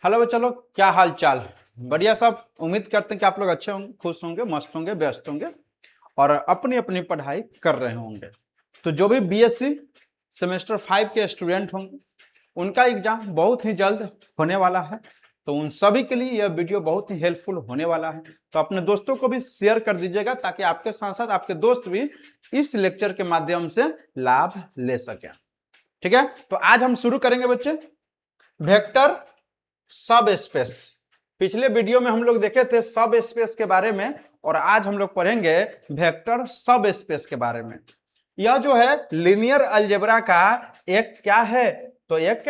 Hello, चलो क्या हाल चाल। बढ़िया सब। उम्मीद करते हैं कि आप लोग अच्छे होंगे, खुश होंगे, मस्त होंगे, व्यस्त होंगे और अपनी अपनी पढ़ाई कर रहे होंगे। तो जो भी बीएससी सेमेस्टर 5 के स्टूडेंट होंगे उनका एग्जाम बहुत ही जल्द होने वाला है, तो उन सभी के लिए यह वीडियो बहुत ही हेल्पफुल होने वाला है। तो अपने दोस्तों को भी शेयर कर दीजिएगा ताकि आपके साथ साथ आपके दोस्त भी इस लेक्चर के माध्यम से लाभ ले सकें। ठीक है, तो आज हम शुरू करेंगे बच्चे वेक्टर सब स्पेस। पिछले वीडियो में हम लोग देखे थे सब स्पेस के बारे में और आज हम लोग पढ़ेंगे वेक्टर सब स्पेस के बारे में। यह जो है लीनियर अलजेब्रा का एक क्या है, तो एक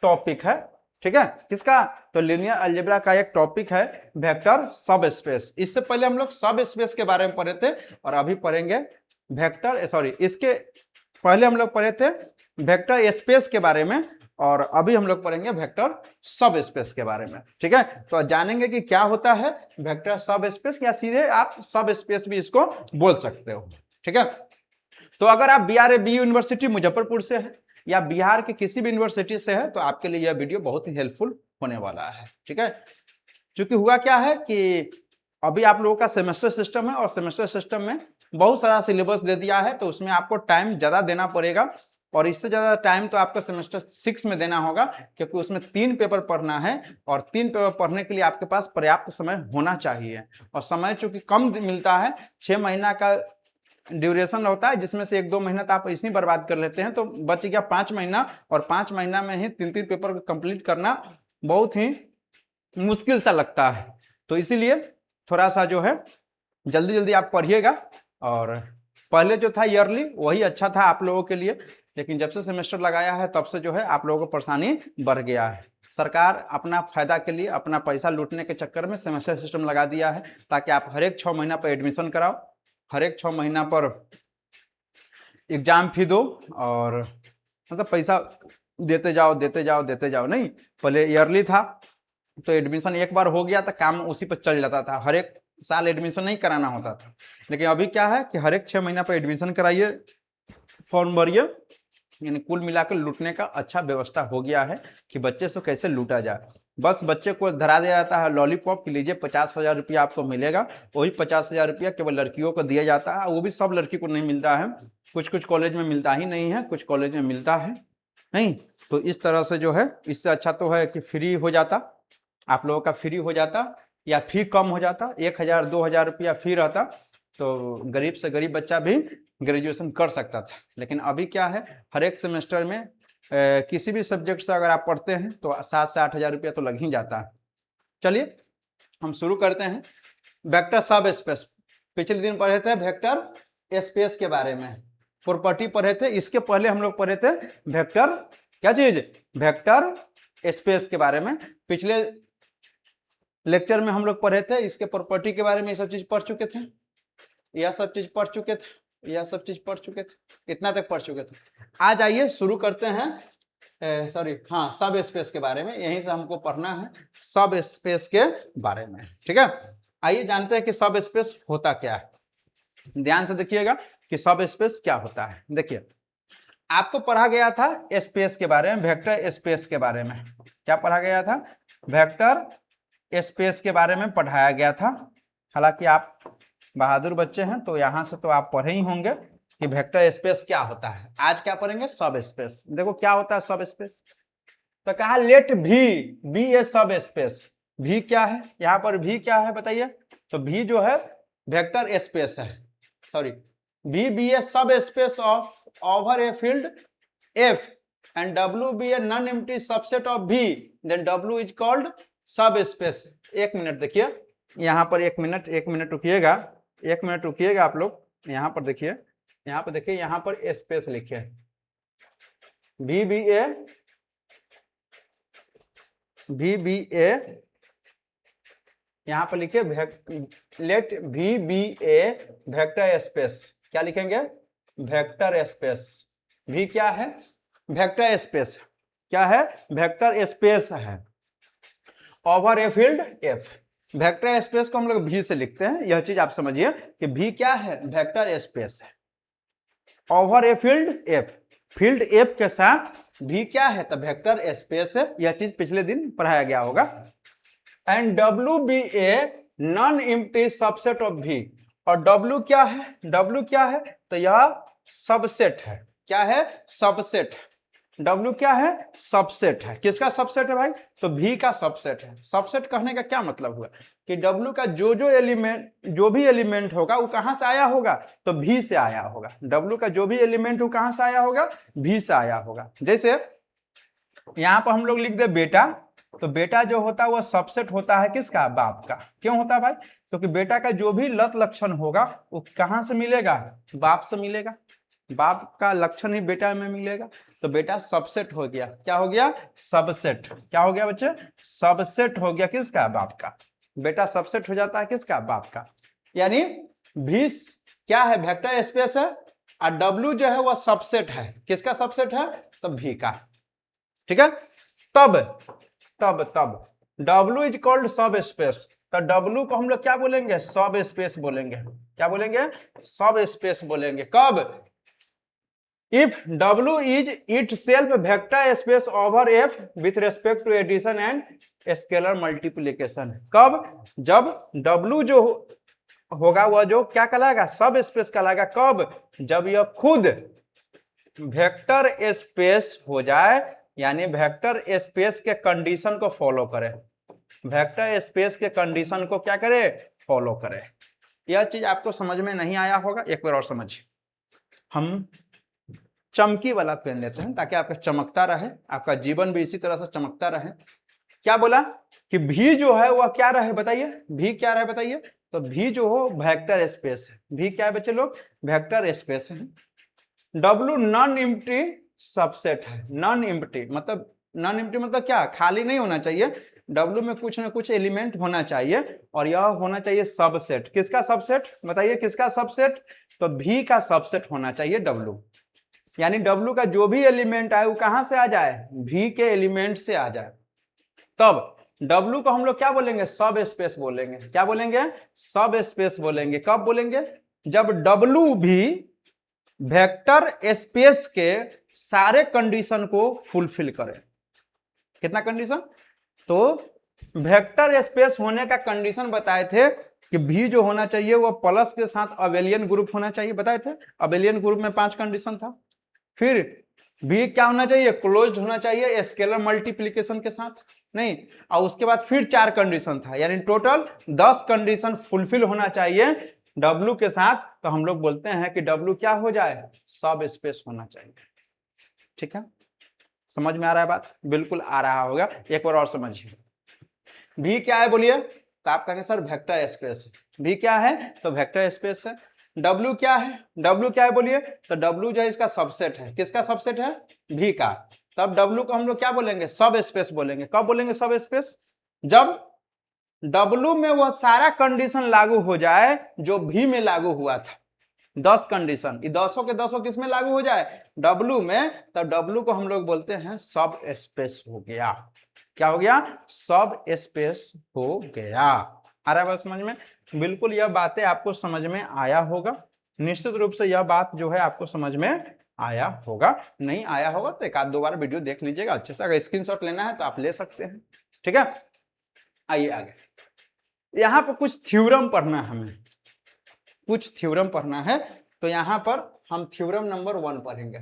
टॉपिक है। ठीक है, किसका? तो लीनियर अलजेब्रा का एक टॉपिक है वेक्टर सब स्पेस। इससे पहले हम लोग सब स्पेस के बारे में पढ़े थे और अभी पढ़ेंगे वेक्टर, सॉरी, इसके पहले हम लोग पढ़े थे वेक्टर स्पेस के बारे में और अभी हम लोग पढ़ेंगे वेक्टर सब स्पेस के बारे में। ठीक है, तो जानेंगे कि क्या होता है वेक्टर सब स्पेस, या सीधे आप सब स्पेस भी इसको बोल सकते हो। ठीक है, तो अगर आप बीआरएबी यूनिवर्सिटी मुजफ्फरपुर से है या बिहार के किसी भी यूनिवर्सिटी से है तो आपके लिए यह वीडियो बहुत ही हेल्पफुल होने वाला है। ठीक है, क्योंकि हुआ क्या है कि अभी आप लोगों का सेमेस्टर सिस्टम है और सेमेस्टर सिस्टम में बहुत सारा सिलेबस दे दिया है, तो उसमें आपको टाइम ज्यादा देना पड़ेगा और इससे ज्यादा टाइम तो आपका सेमेस्टर 6 में देना होगा, क्योंकि उसमें 3 पेपर पढ़ना है और 3 पेपर पढ़ने के लिए आपके पास पर्याप्त समय होना चाहिए। और समय चूंकि कम मिलता है, 6 महीना का ड्यूरेशन होता है, जिसमें से 1-2 महीना तो आप इसी बर्बाद कर लेते हैं, तो बच गया 5 महीना और 5 महीना में ही 3-3 पेपर कंप्लीट करना बहुत ही मुश्किल सा लगता है। तो इसीलिए थोड़ा सा जो है जल्दी जल्दी आप पढ़िएगा। और पहले जो था ईयरली वही अच्छा था आप लोगों के लिए, लेकिन जब से सेमेस्टर लगाया है तब से जो है आप लोगों को परेशानी बढ़ गया है। सरकार अपना फायदा के लिए अपना पैसा लूटने के चक्कर में सेमेस्टर सिस्टम लगा दिया है ताकि आप हर एक 6 महीना पर एडमिशन कराओ, हर एक 6 महीना पर एग्जाम फी दो और मतलब पैसा देते जाओ देते जाओ देते जाओ। नहीं, पहले ईयरली था तो एडमिशन एक बार हो गया तो काम उसी पर चल जाता था, हर एक साल एडमिशन नहीं कराना होता था। लेकिन अभी क्या है कि हर एक 6 महीना पर एडमिशन कराइए, फॉर्म भरिए, यानी कुल मिलाकर लूटने का अच्छा व्यवस्था हो गया है कि बच्चे से कैसे लूटा जाए। बस बच्चे को धरा दिया जाता है लॉलीपॉप कि लीजिए 50,000 रुपया आपको मिलेगा, वही 50,000 रुपया केवल लड़कियों को दिया जाता है, वो भी सब लड़की को नहीं मिलता है, कुछ कुछ कॉलेज में मिलता ही नहीं है, कुछ कॉलेज में मिलता है। नहीं, तो इस तरह से जो है, इससे अच्छा तो है कि फ्री हो जाता, आप लोगों का फ्री हो जाता या फी कम हो जाता, 1,000-2,000 रुपया फी रहता तो गरीब से गरीब बच्चा भी ग्रेजुएशन कर सकता था। लेकिन अभी क्या है, हर एक सेमेस्टर में किसी भी सब्जेक्ट से अगर आप पढ़ते हैं तो 7 से 8 हजार रुपया तो लग ही जाता है। चलिए हम शुरू करते हैं वेक्टर सब स्पेस। पिछले दिन पढ़े थे वेक्टर स्पेस के बारे में, प्रॉपर्टी पढ़े थे। इसके पहले हम लोग पढ़े थे वेक्टर, क्या चीज, वेक्टर स्पेस के बारे में। पिछले लेक्चर में हम लोग पढ़े थे इसके प्रॉपर्टी के बारे में, ये सब चीज पढ़ चुके थे, यह सब चीज पढ़ चुके थे, यह सब चीज पढ़ चुके थे, इतना तक पढ़ चुके थे। आज आइए शुरू करते हैं सब स्पेस के बारे में। यहीं से हमको पढ़ना है सब स्पेस के बारे में। ठीक है, आइए जानते हैं कि सब स्पेस होता क्या है। ध्यान से देखिएगा कि सब स्पेस क्या होता है। देखिए, आपको पढ़ा गया था स्पेस के बारे में, वेक्टर स्पेस के बारे में। क्या पढ़ा गया था? वेक्टर स्पेस के बारे में पढ़ाया गया था। हालांकि आप बहादुर बच्चे हैं तो यहां से तो आप पढ़े ही होंगे कि वेक्टर स्पेस क्या होता है। आज क्या पढ़ेंगे? सब स्पेस। देखो क्या होता है सब स्पेस, तो कहा लेट भी बी ए सब स्पेस। भी क्या है यहां पर, भी क्या है बताइए? तो भी जो है वेक्टर स्पेस है, sorry, V be a subspace of over a field F and W be a non empty subset of V, then W is called subspace. एक मिनट देखिए यहां पर, एक मिनट रुकिएगा, एक मिनट रुकिएगा आप लोग। यहां पर देखिए, यहां पर देखिए, यहां पर स्पेस लिखे भी बी ए, यहां पर लिखिए लेट भी बी ए वेक्टर स्पेस। क्या लिखेंगे? Vector space. भी क्या है? Vector space. क्या है? वेक्टर स्पेस है over a field F. Vector space को हम लोग भी से लिखते हैं, यह चीज आप समझिए कि भी क्या है? वेक्टर स्पेस है over a field F. Field F के साथ V क्या है, तो वेक्टर स्पेस है, यह चीज पिछले दिन पढ़ाया गया होगा। And W be a non empty subset of V, और W क्या है, W क्या है, तो यह सबसेट है। क्या है, सबसेट। W क्या है, सबसेट है। किसका सबसेट है भाई, तो V का सबसेट है। सबसेट कहने का क्या मतलब हुआ कि W का जो भी एलिमेंट होगा वो कहां से आया होगा, तो V से आया होगा। W का जो भी एलिमेंट वो कहां से आया होगा, V से आया होगा। जैसे यहां पर हम लोग लिख दे बेटा, तो बेटा जो होता है वह सबसेट होता है किसका, बाप का। क्यों होता है भाई, क्योंकि बेटा का जो भी लत लक्षण होगा वो कहां से मिलेगा, बाप से मिलेगा। बाप का लक्षण ही बेटा में मिलेगा, तो बेटा सबसेट हो गया। क्या हो गया, सबसेट। क्या हो गया बच्चे, सबसेट हो गया किसका, बाप का। बेटा सबसेट हो जाता है किसका, बाप का। यानी V क्या है, वेक्टर स्पेस है, और W जो है वह सबसेट है। किसका सबसेट है, तो V का। ठीक है, तब W is called subspace, तो W को हम लोग क्या बोलेंगे, सब स्पेस बोलेंगे। क्या बोलेंगे, सब स्पेस बोलेंगे। कब, if W is itself vector space over F with respect to addition and scalar multiplication. कब, जब W जो होगा वह जो क्या कहलाएगा, सब स्पेस कहलाएगा। कब, जब यह खुद वेक्टर स्पेस हो जाए, यानी वेक्टर स्पेस के कंडीशन को फॉलो करे। वेक्टर स्पेस के कंडीशन को क्या करे, फॉलो करे। यह चीज आपको समझ में नहीं आया होगा, एक बार और समझिए। हम चमकी वाला पेन लेते हैं ताकि आपका चमकता रहे, आपका जीवन भी इसी तरह से चमकता रहे। क्या बोला कि V जो है वह क्या रहे, बताइए, V क्या रहे बताइए, तो V जो हो वेक्टर स्पेस है। V क्या है बच्चे लोग, वेक्टर स्पेस है। W नॉन एम्प्टी सबसेट है। नॉन एम्प्टी मतलब क्या, खाली नहीं होना चाहिए। W में कुछ ना कुछ एलिमेंट होना चाहिए, और यह होना चाहिए सबसेट। किसका सबसेट बताइए, किसका सबसेट, तो V का सबसेट होना चाहिए W। यानी W का जो भी एलिमेंट आए वो कहां से आ जाए, V के एलिमेंट से आ जाए। तब W को हम लोग क्या बोलेंगे, सब स्पेस बोलेंगे। क्या बोलेंगे, सब स्पेस बोलेंगे। कब बोलेंगे, जब W भी वेक्टर स्पेस के सारे कंडीशन को फुलफिल करे। कितना कंडीशन, तो वेक्टर स्पेस होने का कंडीशन बताए थे कि V जो होना चाहिए वो प्लस के साथ अबेलियन ग्रुप होना चाहिए, बताए थे। अबेलियन ग्रुप में 5 कंडीशन था। फिर V क्या होना चाहिए, क्लोज्ड होना चाहिए स्केलर मल्टीप्लिकेशन के साथ, नहीं, और उसके बाद फिर 4 कंडीशन था, यानी टोटल 10 कंडीशन फुलफिल होना चाहिए W के साथ। तो हम लोग बोलते हैं कि W क्या हो जाए, सब स्पेस होना चाहिए। ठीक है, समझ में आ रहा है बात, बिल्कुल आ रहा होगा, एक बार और समझिए। V क्या है बोलिए, तो आप कहेंगे सर वेक्टर स्पेस है। V क्या है, तो वेक्टर स्पेस है। W क्या है, W क्या है बोलिए, तो W जो है इसका सबसेट है। किसका सबसेट है, V का। तब W को हम लोग क्या बोलेंगे, सब स्पेस बोलेंगे। कब बोलेंगे सब स्पेस, जब W में वह सारा कंडीशन लागू हो जाए जो V में लागू हुआ था। 10 कंडीशन, ये 10 के 10 किस में लागू हो जाए, W में, तब W को हम लोग बोलते हैं सब स्पेस हो गया। क्या हो गया, सब स्पेस हो गया। आ रहा है बात समझ में, बिल्कुल यह बातें आपको समझ में आया होगा। निश्चित रूप से यह बात जो है आपको समझ में आया होगा। नहीं आया होगा तो एक आध दो बार वीडियो देख लीजिएगा अच्छे से। अगर स्क्रीनशॉट लेना है तो आप ले सकते हैं। ठीक है, आइए आगे। यहां पर कुछ थ्योरम पढ़ना है, हमें कुछ थ्योरम पढ़ना है। तो यहां पर हम थ्योरम नंबर 1 पढ़ेंगे।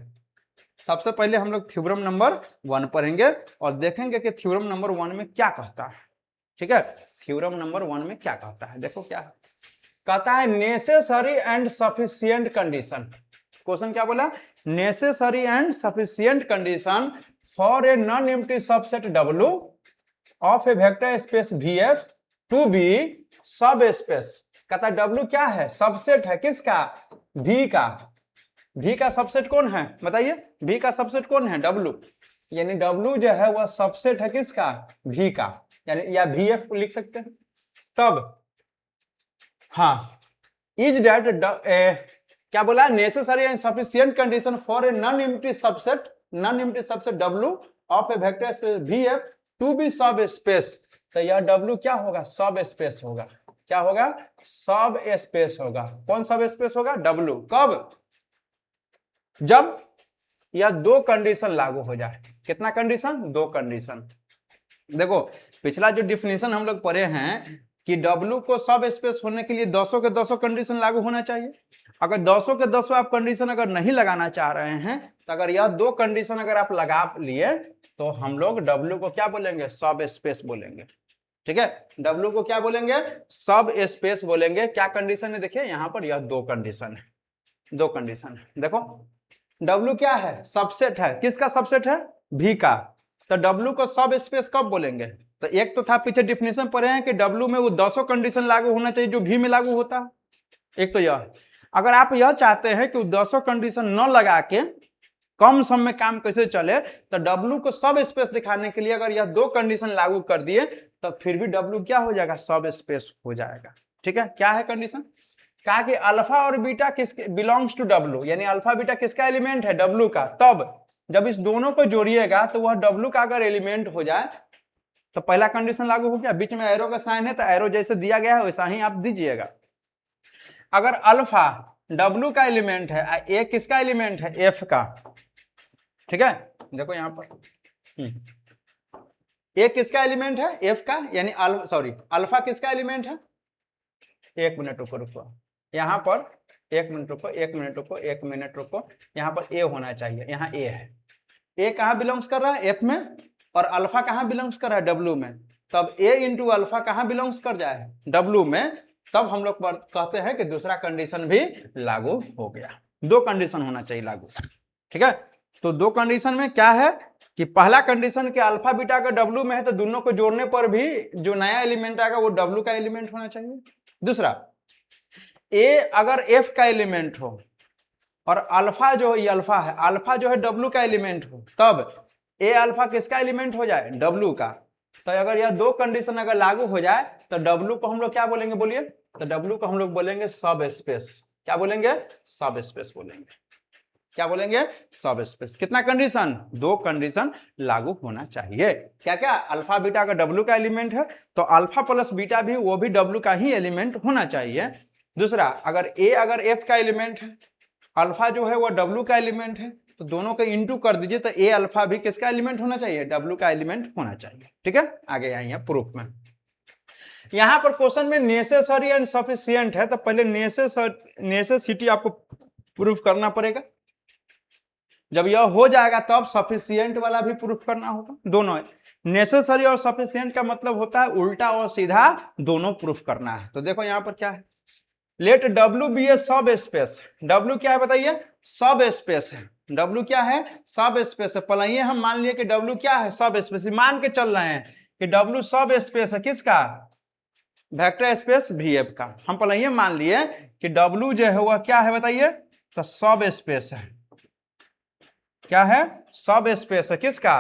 सबसे पहले हम लोग थ्योरम नंबर 1 पढ़ेंगे और देखेंगे कि थ्योरम नंबर 1 में क्या कहता है। ठीक है, थ्योरम नंबर 1 में क्या कहता है, देखो क्या कहता है, necessary and sufficient condition. Question क्या बोला, necessary and sufficient condition for a non empty subset W of a vector space VF to be subspace. कहता है W क्या है, सबसेट है। किसका, V का। V का सबसेट कौन है बताइए, V का सबसेट कौन है, W। यानी W जो है वह सबसेट है किसका, V का, यानी या VF लिख सकते हैं। तब हाँ, इज डेट क्या बोला, necessary and sufficient condition for a non empty subset W of a vector space VF to be subspace. तो यह W क्या होगा, सब स्पेस होगा। क्या होगा, सब स्पेस होगा। कौन सब स्पेस होगा, W। कब, जब यह 2 कंडीशन लागू हो जाए। कितना कंडीशन? 2 कंडीशन। देखो पिछला जो डिफिनेशन हम लोग पढ़े हैं कि W को सब स्पेस होने के लिए 200 के 200 कंडीशन लागू होना चाहिए। अगर 200 के 200 आप कंडीशन अगर नहीं लगाना चाह रहे हैं तो अगर यह 2 कंडीशन अगर आप लगा लिए तो हम लोग W को क्या बोलेंगे? सब स्पेस बोलेंगे। ठीक है, W को क्या बोलेंगे? सब स्पेस बोलेंगे। क्या कंडीशन है? देखिए यहाँ पर यह 2 कंडीशन है, 2 कंडीशन है। देखो W क्या है? सबसेट है। किसका सबसेट है? V का। तो W को सब स्पेस कब बोलेंगे? तो एक तो था पीछे डिफिनेशन पढ़े हैं कि W में वो 200 कंडीशन लागू होना चाहिए जो V में लागू होता है। एक तो यह, अगर आप यह चाहते हैं कि 200 कंडीशन न लगा के कम समय में काम कैसे चले तो W को सब स्पेस दिखाने के लिए अगर यह 2 कंडीशन लागू कर दिए तो फिर भी W क्या हो जाएगा? सब स्पेस हो जाएगा। ठीक है, क्या है कंडीशन? कहा कि अल्फा और बीटा किसके बिलोंग्स टू W, यानी अल्फा बीटा किसका एलिमेंट है? W का। तब जब इस दोनों को जोड़िएगा तो वह W का अगर एलिमेंट हो जाए तो पहला कंडीशन लागू हो गया। बीच में एरो का साइन है तो एरो जैसे दिया गया है वैसा ही आप दीजिएगा। अगर अल्फा W का एलिमेंट है, ए किसका एलिमेंट है? F का। ठीक है, देखो यहां पर ए किसका एलिमेंट है? F का, यानी अल्फा किसका एलिमेंट है? एक मिनट रुको, यहां पर एक मिनट रुको, यहां पर ए होना चाहिए। यहां ए है। ए कहां बिलोंग्स कर रहा है? F में। और अल्फा कहां बिलोंग्स कर रहा है? W में। तब A इंटू अल्फा कहां बिलोंग्स कर जाए? W में। तब हम लोग कहते हैं कि दूसरा कंडीशन भी लागू हो गया। 2 कंडीशन होना चाहिए लागू। ठीक है, तो 2 कंडीशन में क्या है कि पहला कंडीशन के अल्फा बीटा अगर W में है तो दोनों को जोड़ने पर भी जो नया एलिमेंट आएगा वो W का एलिमेंट होना चाहिए। दूसरा, A अगर F का एलिमेंट हो और अल्फा जो है, अल्फा है, अल्फा जो है W का एलिमेंट हो, तब A अल्फा किसका एलिमेंट हो जाए? W का। तो अगर यह 2 कंडीशन अगर लागू हो जाए तो W को हम लोग क्या बोलेंगे? बोलिए। तो W को हम लोग बोलेंगे सब स्पेस। क्या बोलेंगे? सब स्पेस बोलेंगे। क्या बोलेंगे? सब स्पेस। कितना कंडीशन? 2 कंडीशन लागू होना चाहिए। क्या क्या? अल्फा बीटा अगर W का एलिमेंट है तो अल्फा प्लस बीटा भी वो भी W का ही एलिमेंट होना चाहिए। दूसरा, अगर A अगर F का एलिमेंट है, अल्फा जो है वो W का एलिमेंट है, तो दोनों को इंटू कर दीजिए तो A अल्फा भी किसका एलिमेंट होना चाहिए? W का एलिमेंट होना चाहिए। ठीक है, आगे आइए प्रूफ में। यहां पर क्वेश्चन में नेसेसरी एंड सफिशिएंट है तो पहले नेसेसिटी आपको प्रूफ करना पड़ेगा। जब यह हो जाएगा तब सफिशिएंट वाला भी प्रूफ करना होगा। दोनों है, नेसेसरी और सफिशिएंट का मतलब होता है उल्टा और सीधा दोनों प्रूफ करना है। तो देखो यहां पर क्या है, लेट W बी ए सब स्पेस। W क्या है बताइए? सब स्पेस है। W क्या है? सब स्पेस है। पलाइए हम मान लिए कि W क्या है? सब स्पेस। मान के चल रहे हैं कि W सब स्पेस है किसका? वेक्टर स्पेस VF का। हम पलाइए मान लिए कि W जो है वह क्या है बताइए? तो सब स्पेस है। क्या है? सब स्पेस है किसका?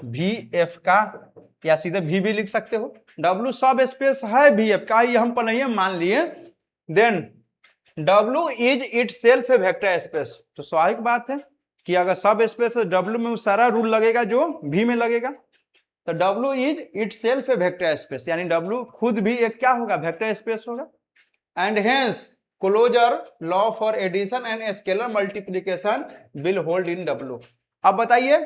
VF का, या सीधे V भी लिख सकते हो। W सब स्पेस है VF का, ये हम पलाइए मान लिए। Then W is itself a vector space. तो स्वाभाविक बात है कि अगर सब स्पेस है W में सारा रूल लगेगा जो V में लगेगा। तो W is itself a vector space, यानी W खुद भी एक क्या होगा? वेक्टर स्पेस होगा। And hence closure law for addition and scalar multiplication will hold in W। अब बताइए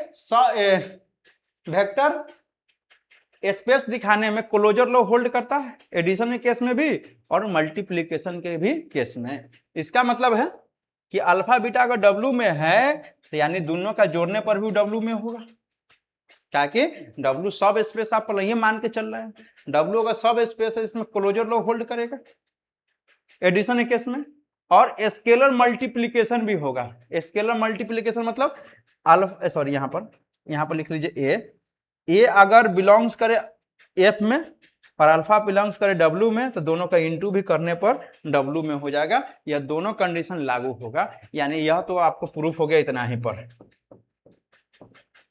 वेक्टर स्पेस दिखाने में क्लोजर लॉ होल्ड करता है, एडिशन के केस में भी और मल्टीप्लिकेशन के भी केस में। इसका मतलब है कि अल्फा बीटा अगर W में है तो यानी दोनों का जोड़ने पर भी W में होगा। क्या कि W सब स्पेस आप ये मान के चल रहे हैं, W अगर सब स्पेस है इसमें क्लोजर लॉ होल्ड करेगा एडिशन के केस में, और स्केलर मल्टीप्लिकेशन भी होगा। स्केलर मल्टीप्लिकेशन मतलब अल्फा, सॉरी यहां पर लिख लीजिए ए अगर बिलोंग्स करे F में और अल्फा बिलोंग्स करे W में तो दोनों का इंटू भी करने पर W में हो जाएगा। यह दोनों कंडीशन लागू होगा, यानी यह तो आपको प्रूफ हो गया इतना ही पर।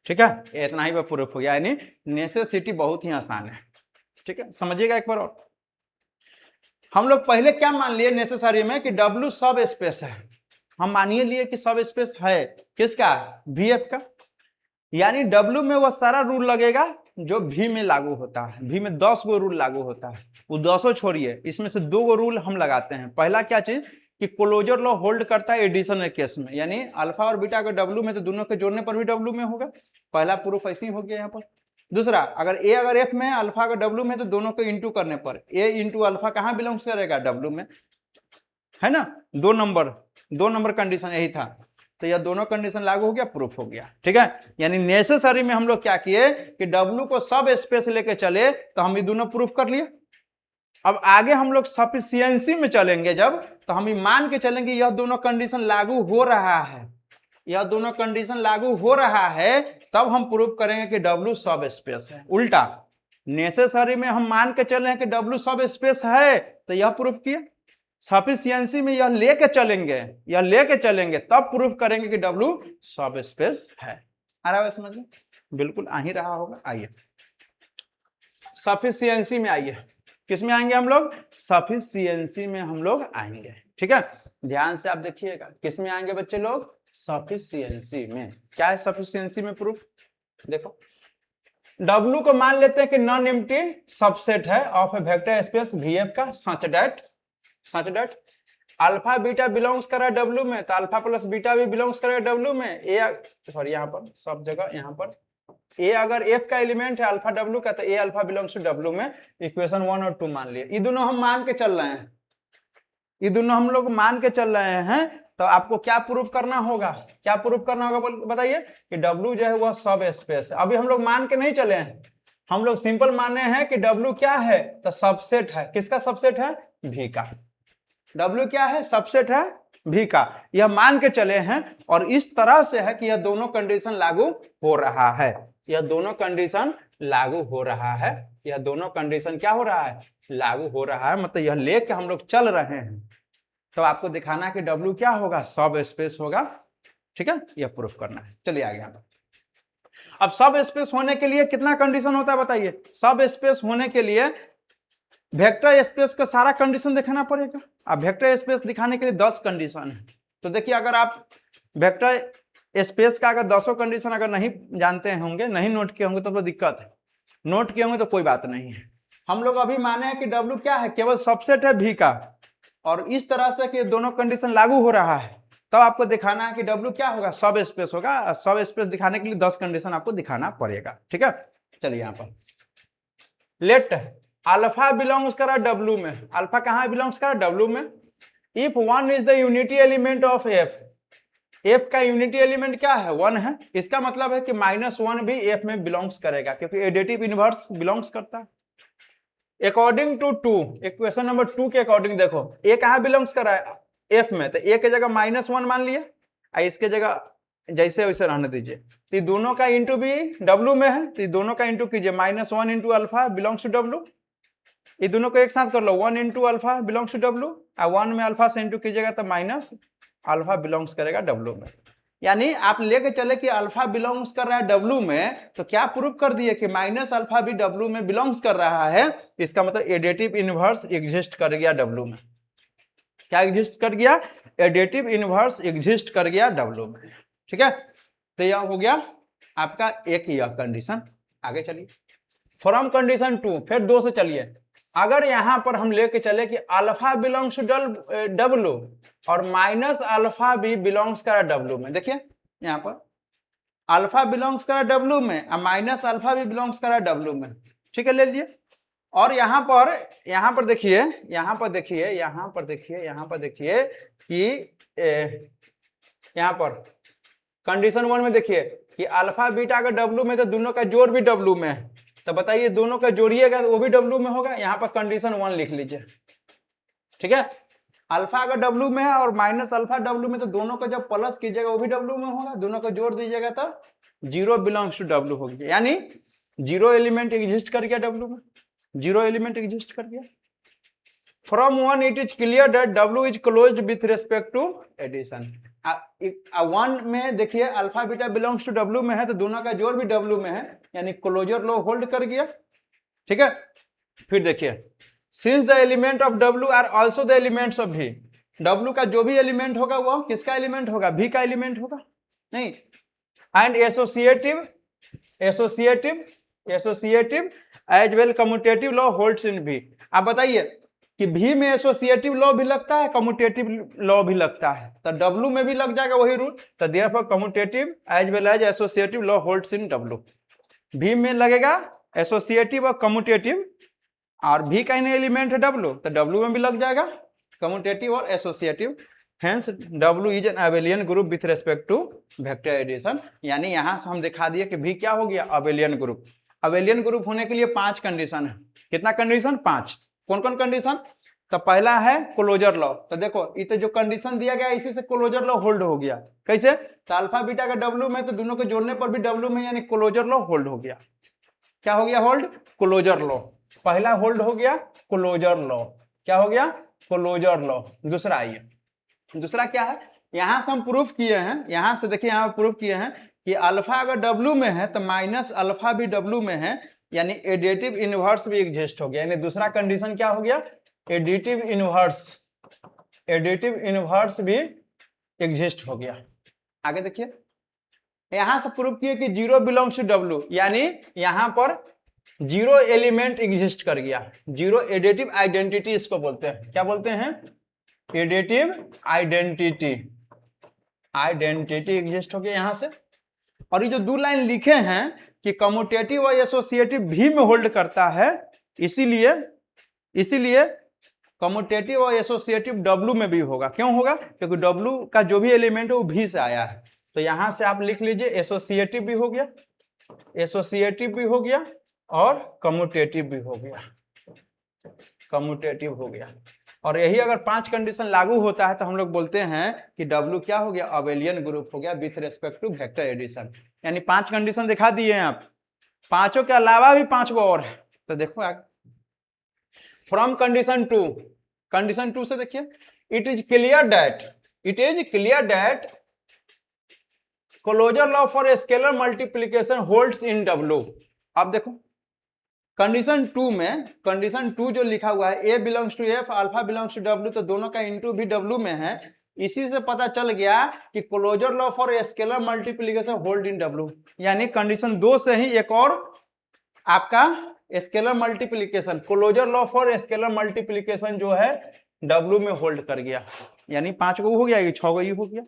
ठीक है, इतना ही पर प्रूफ हो गया, यानी नेसेसिटी बहुत ही आसान है। ठीक है, समझिएगा एक बार और। हम लोग पहले क्या मान लिए नेसेसरी में कि W सब स्पेस है। हम मानिए लिए कि सब स्पेस है किसका? VF का, यानी W में वह सारा रूल लगेगा जो V में लागू होता है। V में 10 गो रूल लागू होता है, वो 10 छोड़िए, इसमें से 2 गो रूल हम लगाते हैं। पहला क्या चीज कि क्लोजर लॉ होल्ड करता है एडिशन के केस में, यानी अल्फा और बीटा अगर डब्ल्यू में तो दोनों के जोड़ने पर भी डब्ल्यू में होगा। पहला प्रूफ ऐसे ही हो गया यहाँ पर। दूसरा, अगर एफ में है, अल्फा अगर डब्ल्यू में, तो दोनों को इंटू करने पर ए इंटू अल्फा कहाँ बिलोंग्स करेगा? डब्ल्यू में, है ना। 2 नंबर कंडीशन यही था, तो यह दोनों कंडीशन लागू हो गया, प्रूफ हो गया। ठीक है, यानी नेसेसरी में हम लोग क्या किए कि डब्ल्यू को सब स्पेस लेके चले, तो हम ये दोनों प्रूफ कर लिए। अब आगे हम लोग सफिशियंसी में चलेंगे जब, तो हम ये मान के चलेंगे यह दोनों कंडीशन लागू हो रहा है, यह दोनों कंडीशन लागू हो रहा है, तब हम प्रूफ करेंगे कि डब्ल्यू सब स्पेस है। उल्टा नेसेसरी में हम मान के चले हैं कि डब्ल्यू सब स्पेस है, तो यह प्रूफ किया। सफिशियंसी में यह लेके चलेंगे तब प्रूफ करेंगे कि डब्ल्यू सब स्पेस है। आ रहा है समझ में? बिल्कुल आ ही रहा होगा। आइए सफिशियंसी में आइए, किस में आएंगे हम लोग? सफिशियंसी में हम लोग आएंगे। ठीक है, ध्यान से आप देखिएगा, किस में आएंगे बच्चे लोग? सफिशियंसी में। क्या है सफिशियंसी में प्रूफ? देखो, W को मान लेते हैं कि नॉन एम्प्टी सबसेट है of a vector space VF का, such that alpha beta belongs कर रहा है W में, तो अल्फा प्लस बीटा भी बिलोंग्स करेगा W में। यहाँ पर सब जगह, यहाँ पर ए अगर F का एलिमेंट है अल्फा W का, तो ए अल्फा बिलोंग्स टू W में। इक्वेशन 1 और 2 मान लिए। ये दोनों हम मान के चल रहे हैं, ये दोनों हम लोग मान के चल रहे हैं, तो आपको क्या प्रूफ करना होगा? बताइए कि W जो है वह सब स्पेस है। अभी हम लोग मान के नहीं चले हैं, हम लोग सिंपल माने हैं कि W क्या है? तो सबसेट है। किसका सबसेट है? V का। W क्या है? सबसेट है V का। यह मान के चले हैं, और इस तरह से है कि यह दोनों कंडीशन लागू हो रहा है, यह दोनों कंडीशन लागू हो रहा है, यह दोनों कंडीशन क्या हो रहा है? लागू हो रहा है। मतलब यह लेके हम लोग चल रहे हैं, तो आपको दिखाना कि W क्या होगा? सब स्पेस होगा। ठीक है, यह प्रूफ करना है। चलिए आगे। यहाँ पर अब सब स्पेस होने के लिए कितना कंडीशन होता है बताइए? सब स्पेस होने के लिए वेक्टर स्पेस का सारा कंडीशन दिखाना पड़ेगा। अब वेक्टर स्पेस दिखाने के लिए 10 कंडीशन है। तो देखिए, अगर आप वेक्टर स्पेस का अगर 10 कंडीशन अगर नहीं जानते होंगे, नहीं नोट किए होंगे, तो दिक्कत है। नोट किए होंगे तो कोई बात नहीं है। हम लोग अभी माने हैं कि W क्या है? केवल सबसेट है V का, और इस तरह से कि दोनों कंडीशन लागू हो रहा है, तब आपको दिखाना है कि W क्या होगा? सब स्पेस होगा। सब स्पेस दिखाने के लिए 10 कंडीशन आपको दिखाना पड़ेगा। ठीक है, चलिए यहाँ पर लेट अल्फा बिलोंग्स करा W में। अल्फा कहाँ बिलोंग्स करा? W में। If 1 is the unity element of F, F का यूनिटी एलिमेंट क्या है? 1 है। इसका मतलब है कि -1 भी F में बिलोंग्स करेगा, क्योंकि एडिटिव इनवर्स बिलोंग्स करता है। अकॉर्डिंग टू 2, इक्वेशन नंबर 2 के अकॉर्डिंग देखो, ए कहाँ बिलोंग्स कर रहा है? F में। तो ए के जगह -1 मान लिया, इसके जगह जैसे वैसे रहने दीजिए। तो दोनों का इंटू भी W में है, तो दोनों का इंटू कीजिए। -1 into alpha belongs to W। ये दोनों को एक साथ कर लो, 1 into alpha belongs to W, और 1 में अल्फा से इंटू कीजिएगा तो माइनस अल्फा बिलोंग्स करेगा W में। यानी आप लेके चले कि अल्फा बिलोंग्स कर रहा है W में, तो क्या प्रूफ कर दिए कि माइनस अल्फा भी W में बिलोंग्स कर रहा है। इसका मतलब एडिटिव इनवर्स एग्जिस्ट कर गया W में। क्या एग्जिस्ट कर गया? एडिटिव इनवर्स एग्जिस्ट कर गया W में। ठीक है, तो यह हो गया आपका एक यह कंडीशन। आगे चलिए, फ्रॉम कंडीशन 2, फिर 2 से चलिए। अगर यहां पर हम लेके चले कि अल्फा बिलोंग्स टू W और माइनस अल्फा भी बिलोंग्स करा W में। देखिए यहां पर अल्फा बिलोंग्स करा W में और माइनस अल्फा भी बिलोंग्स करा W में। ठीक है, ले लीजिए। और यहां पर देखिए कि यहां पर कंडीशन 1 में देखिए कि अल्फा बीटा अगर W में, तो दोनों का जोड़ भी W में है। तो बताइए दोनों का जोड़िएगा तो वो भी W में होगा। यहाँ पर कंडीशन 1 लिख लीजिए। ठीक है, अल्फा अगर W में है और माइनस अल्फा W में, तो दोनों को जब प्लस कीजिएगा वो भी W में होगा। दोनों को जोड़ दीजिएगा तो 0 बिलोंग्स टू W हो गया, यानी 0 एलिमेंट एग्जिस्ट कर गया W में, 0 एलिमेंट एग्जिस्ट कर गया। From 1 it is clear that W is closed with respect to addition. 1 में देखिए alpha beta belongs to W में है, तो दोनों का जोड़ भी W में है, यानी क्लोजर लॉ होल्ड कर गया। ठीक है, फिर देखिए since the element of W are also the elements of V, W का जो भी एलिमेंट होगा वो किसका एलिमेंट होगा? V का एलिमेंट होगा। नहीं, and associative as well commutative law holds in V। आप बताइए कि भी में एसोसिएटिव लॉ भी लगता है, कम्यूटेटिव लॉ भी लगता है, तो डब्ल्यू में भी लग जाएगा वही रूल। तो therefore commutative as well as associative law holds in W. V में लगेगा एसोसिएटिव और कम्यूटेटिव, और भी का एलिमेंट है डब्ल्यू, तो डब्ल्यू में भी लग जाएगा कम्यूटेटिव और associative. Hence W is an abelian group with respect to vector addition. यानी यहां से हम दिखा दिए कि भी क्या हो गया, अबेलियन ग्रुप। अबेलियन ग्रुप होने के लिए 5 कंडीशन है। कितना कंडीशन? 5। कौन कौन कंडीशन? तो पहला है क्लोजर लॉ। तो देखो ये जो कंडीशन दिया गया इसी से क्लोजर लॉ होल्ड हो गया। कैसे? तो अल्फा बीटा का डब्ल्यू में, तो दोनों को जोड़ने पर भी डब्ल्यू में, यानी क्लोजर लॉ होल्ड हो गया। क्या हो गया होल्ड? Closure law. पहला होल्ड हो गया क्लोजर लॉ। क्या हो गया? Closure law. दूसरा आइए, दूसरा क्या है, यहां से हम प्रूफ किए हैं, यहां से देखिए यहां प्रूफ किए हैं कि अल्फा अगर डब्ल्यू में है तो माइनस अल्फा भी डब्ल्यू में है, यानी एडिटिव इनवर्स भी एग्जिस्ट हो गया। यानी दूसरा कंडीशन क्या हो गया? एडिटिव इनवर्स, एडिटिव इनवर्स भी एग्जिस्ट हो गया। आगे देखिए, यहां से प्रूफ किए कि जीरो बिलोंग्स टू डब्ल्यू, यानी यहां पर जीरो एलिमेंट एग्जिस्ट कर गया। जीरो एडिटिव आइडेंटिटी इसको बोलते हैं। क्या बोलते हैं? एडिटिव आइडेंटिटी, आइडेंटिटी एग्जिस्ट हो गया यहां से। और ये जो 2 लाइन लिखे हैं कि कम्यूटेटिव और एसोसिएटिव भी में होल्ड करता है, इसीलिए कम्यूटेटिव और एसोसिएटिव डब्ल्यू में भी होगा। क्यों होगा? क्योंकि डब्ल्यू का जो भी एलिमेंट है वो भी से आया है। तो यहां से आप लिख लीजिए एसोसिएटिव भी हो गया, एसोसिएटिव भी हो गया और कम्यूटेटिव भी हो गया, कम्यूटेटिव हो गया। और यही अगर 5 कंडीशन लागू होता है तो हम लोग बोलते हैं कि डब्ल्यू क्या हो गया? अबेलियन ग्रुप हो गया with respect to vector addition. यानी 5 कंडीशन दिखा दिए हैं आप, पांचों के अलावा भी 5 गो और है। तो देखो आगे, फ्रॉम कंडीशन 2, कंडीशन 2 से देखिए, it is clear that closure law for scalar multiplication holds in W. अब देखो कंडीशन 2 में, कंडीशन 2 जो लिखा हुआ है A belongs to F, alpha belongs to W, तो दोनों का इनटू भी डब्ल्यू में है। इसी से पता चल गया कि closure law for scalar multiplication hold in W. यानी कंडीशन 2 से ही एक और आपका scalar multiplication, closure law for scalar multiplication जो है डब्ल्यू में होल्ड कर गया। यानी 5 गो हो गया, ये 6 गो ये हो गया,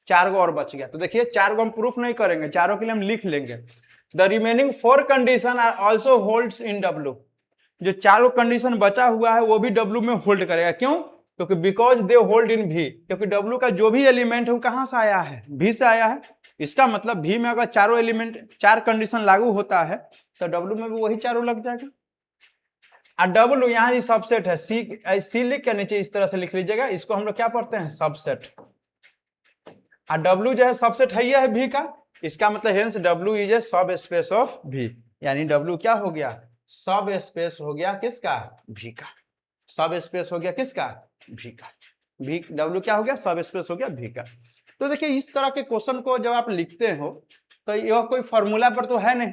4 गो और बच गया। तो देखिए 4 गो हम प्रूफ नहीं करेंगे, चारों के लिए हम लिख लेंगे। The remaining 4 condition are also holds in W। जो 4 कंडीशन बचा हुआ है वो भी W में होल्ड करेगा। क्यों? क्योंकि because they hold in V, क्योंकि W का जो भी एलिमेंट है वो कहां से आया है? V से आया है। इसका मतलब V में अगर चारों एलिमेंट, 4 कंडीशन लागू होता है तो W में भी वही चारों लग जाएगा। और W यहाँ ही सबसेट है, C लिख के नीचे इस तरह से लिख लीजिएगा, इसको हम लोग क्या पढ़ते हैं? सबसेट। और W जो है सबसेट है, यह है V का। इसका मतलब hence W is a subspace of V। यानी W क्या हो गया? सब स्पेस हो गया किसका? V का। सब स्पेस हो गया किसका? V का। V W क्या हो गया? सब स्पेस हो गया V का। तो देखिए इस तरह के क्वेश्चन को जब आप लिखते हो तो यह कोई फॉर्मूला पर तो है नहीं,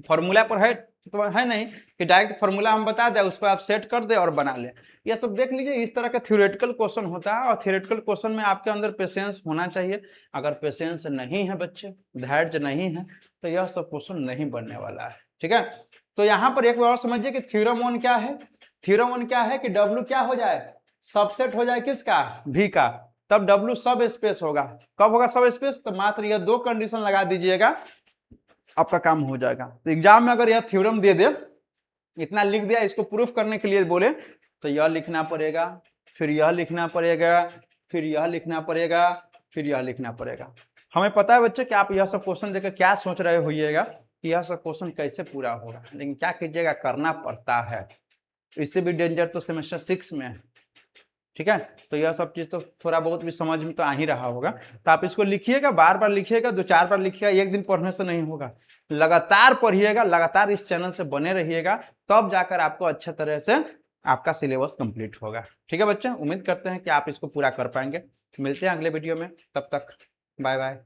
फॉर्मूला पर है तो है नहीं कि डायरेक्ट फॉर्मूला हम बता दें उस पर आप सेट कर दे और बना ले। ये सब देख लीजिए, इस तरह का थ्योरेटिकल क्वेश्चन होता है। और थ्योरेटिकल क्वेश्चन में आपके अंदर पेशेंस होना चाहिए। अगर पेशेंस नहीं है बच्चे, धैर्य नहीं है, तो यह सब क्वेश्चन नहीं बनने वाला है। ठीक है, तो यहाँ पर एक बार और समझिए कि थ्योरम 1 क्या है। थ्योरम 1 क्या है कि W क्या हो जाए? सबसेट हो जाए किसका? V का। तब W सब स्पेस होगा। कब होगा सब स्पेस? तो मात्र यह 2 कंडीशन लगा दीजिएगा, आपका काम हो जाएगा। तो एग्जाम में अगर यह थ्योरम दे दे, इतना लिख दिया, इसको प्रूफ करने के लिए बोले तो यह लिखना पड़ेगा, फिर यह लिखना पड़ेगा, फिर यह लिखना पड़ेगा, फिर यह लिखना पड़ेगा। हमें पता है बच्चे कि आप यह सब क्वेश्चन देखकर क्या सोच रहे होइएगा कि यह सब क्वेश्चन कैसे पूरा होगा, लेकिन क्या कीजिएगा, करना पड़ता है। इससे भी डेंजर तो सेमेस्टर 6 में है। ठीक है, तो यह सब चीज तो थोड़ा बहुत भी समझ में तो आ ही रहा होगा। तो आप इसको लिखिएगा, बार बार लिखिएगा, 2-4 बार लिखिएगा, एक दिन पढ़ने से नहीं होगा। लगातार पढ़िएगा, लगातार इस चैनल से बने रहिएगा, तब जाकर आपको अच्छे तरह से आपका सिलेबस कंप्लीट होगा। ठीक है बच्चे, उम्मीद करते हैं कि आप इसको पूरा कर पाएंगे। मिलते हैं अगले वीडियो में, तब तक बाय बाय।